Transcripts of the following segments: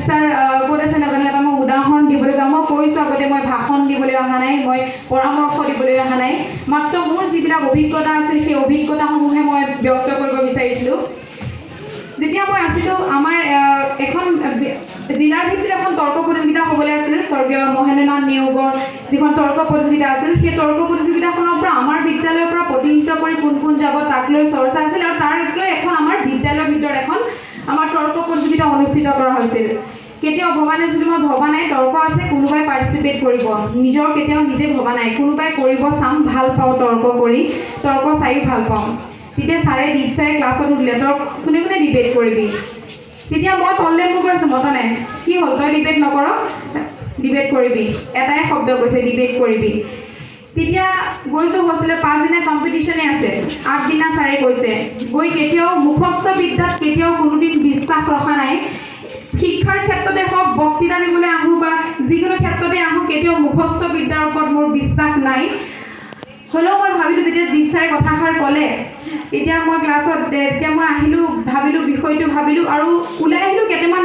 sir ক'ত আছে নাজানো এটা মই উদাহৰণ দিবলৈ যাওঁ মই কৈছোঁ আগতে মই ভাষণ দিবলৈ অহা নাই মই পৰামৰ্শ দিবলৈ অহা নাই মাত্ৰ মোৰ যিবিলাক অভিজ্ঞতা আছিল সেই অভিজ্ঞতাসমূহে মই ব্যক্ত কৰিব বিচাৰিছিলোঁ যেতিয়া মই আছিলোঁ আমাৰ এখন জিলাৰ ভিত্তিত এখন তৰ্ক প্ৰতিযোগিতা হ'বলৈ আছিল স্বৰ্গীয় মহেন্দ্ৰনাথ নেওগৰ যিখন তৰ্ক প্ৰতিযোগিতা আছিল সেই তৰ্ক প্ৰতিযোগিতাখনৰ পৰা আমাৰ বিদ্যালয়ৰ পৰা প্ৰতিনিধিত্ব কৰি কোন কোন যাব তাক লৈ চৰ্চা আছিল আৰু তাৰ লৈ এখন আমাৰ বিদ্যালয়ৰ ভিতৰত এখন আমাৰ তৰ্ক প্ৰতিযোগিতা অনুষ্ঠিত কৰা হৈছিল কেতিয়াও ভবা নাছিলোঁ মই ভবা নাই তৰ্ক আছে কোনোবাই পাৰ্টিচিপেট কৰিব নিজৰ কেতিয়াও নিজে ভবা নাই কোনোবাই কৰিব চাম ভাল পাওঁ তৰ্ক কৰি তৰ্ক চাইও ভাল পাওঁ তেতিয়া ছাৰে দীপ ছাৰে ক্লাছত সুধিলে তই কোনে কোনে ডিবেট কৰিবি তেতিয়া মই তললে মোক কৈছোঁ মতা নাই কি হ'ল তই ডিবেট নকৰ ডিবেট কৰিবি এটাই শব্দ কৈছে ডিবেট কৰিবি তেতিয়া গৈছোঁ হৈছিলে 5 দিনা কম্পিটিশ্যনে আছে আগদিনা ছাৰে কৈছে গৈ কেতিয়াও মুখস্থ বিদ্যাত কেতিয়াও কোনোদিন বিশ্বাস ৰখা নাই শিক্ষাৰ ক্ষেত্ৰতে হওক বক্তৃতা দিবলৈ আহোঁ বা যিকোনো ক্ষেত্ৰতে আহোঁ কেতিয়াও মুখস্থ বিদ্যাৰ ওপৰত মোৰ বিশ্বাস নাই হ'লেও মই ভাবিলোঁ যেতিয়া দীপ ছাৰে কথাষাৰ ক'লে এতিয়া মই ক্লাছত যেতিয়া মই আহিলোঁ ভাবিলোঁ বিষয়টো ভাবিলোঁ আৰু ওলাই আহিলোঁ কেইটামান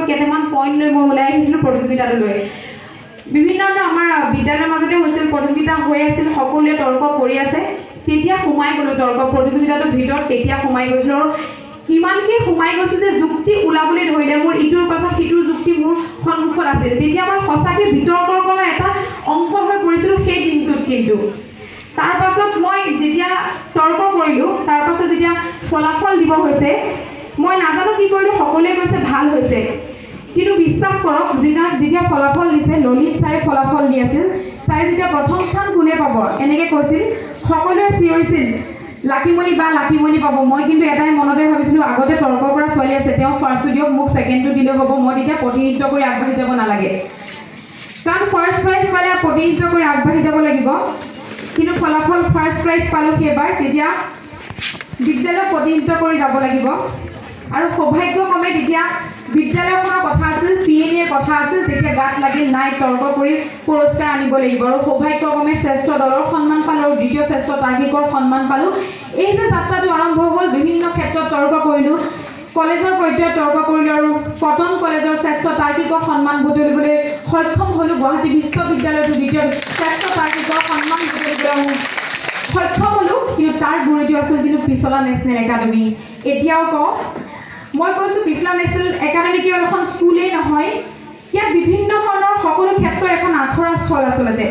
কেইটামান পইণ্ট লৈ মই ওলাই আহিছিলোঁ প্ৰতিযোগিতাটোলৈ বিভিন্ন ধৰণৰ আমাৰ বিদ্যালয়ৰ মাজতে হৈছিল প্ৰতিযোগিতা হৈ আছিল সকলোৱে তৰ্ক কৰি আছে তেতিয়া সোমাই গ'লোঁ তৰ্ক প্ৰতিযোগিতাটোৰ ভিতৰত তেতিয়া সোমাই গৈছিলোঁ আৰু ইমানকৈ সোমাই গৈছোঁ যে যুক্তি ওলাবলৈ ধৰিলে মোৰ ইটোৰ পাছত সিটোৰ যুক্তি মোৰ সন্মুখত আছিল যেতিয়া মই সঁচাকৈ বিতৰ্কৰ কৰাৰ এটা অংশ হৈ পৰিছিলোঁ সেই দিনটোত কিন্তু তাৰ পাছত মই যেতিয়া তৰ্ক কৰিলোঁ তাৰ পাছত যেতিয়া ফলাফল দিব হৈছে মই নাজানো কি কৰিলোঁ সকলোৱে কৈছে ভাল হৈছে কিন্তু বিশ্বাস কৰক যেতিয়া ফলাফল দিছে ললিত ছাৰে ফলাফল দি আছিল ছাৰে যেতিয়া প্ৰথম স্থান কোনে পাব এনেকৈ কৈছিল সকলোৱে চিঞৰিছিল লাকিমণি পাব মই কিন্তু এটাই মনতে ভাবিছিলোঁ আগতে তৰ্ক কৰা ছোৱালী আছে তেওঁ ফাৰ্ষ্টটো দিয়ক মোক ছেকেণ্ডটো দিলেও হ'ব মই তেতিয়া প্ৰতিনিধিত্ব কৰি আগবাঢ়ি যাব নালাগে কাৰণ ফাৰ্ষ্ট প্ৰাইজ পালে প্ৰতিনিধিত্ব কৰি আগবাঢ়ি যাব লাগিব কিন্তু ফলাফল ফাৰ্ষ্ট প্ৰাইজ পালোঁ সেইবাৰ তেতিয়া বিদ্যালয়ক প্ৰতিনিধিত্ব কৰি যাব লাগিব আৰু সৌভাগ্যক্ৰমে তেতিয়া বিদ্যালয়খনৰ কথা আছিল PNAৰ কথা আছিল তেতিয়া গাত লাগিল নাই তৰ্ক কৰি পুৰস্কাৰ আনিব লাগিব আৰু সৌভাগ্যক্ৰমে শ্ৰেষ্ঠ দলৰ সন্মান পালোঁ আৰু দ্বিতীয় শ্ৰেষ্ঠ তাৰ্কিকৰ সন্মান পালোঁ এই যে যাত্ৰাটো আৰম্ভ হ'ল বিভিন্ন ক্ষেত্ৰত তৰ্ক কৰিলোঁ কলেজৰ পৰ্যায়ত তৰ্ক কৰিলোঁ আৰু কটন কলেজৰ শ্ৰেষ্ঠ তাৰ্কিকৰ সন্মান বুটলিবলৈ সক্ষম হ'লোঁ গুৱাহাটী বিশ্ববিদ্যালয়তো দ্বিতীয় শ্ৰেষ্ঠ তাৰ্কিকৰ সন্মান বুটলিবলৈ সক্ষম হ'লোঁ কিন্তু তাৰ গুৰিটো আছিল কিন্তু পিছলা নেশ্যনেল একাডেমি এতিয়াও কওঁ মই কৈছোঁ পিছলা নেশ্যনেল একাডেমি কেৱল এখন স্কুলেই নহয় ইয়াত বিভিন্ন ধৰণৰ সকলো ক্ষেত্ৰৰ এখন আখৰা স্থল আচলতে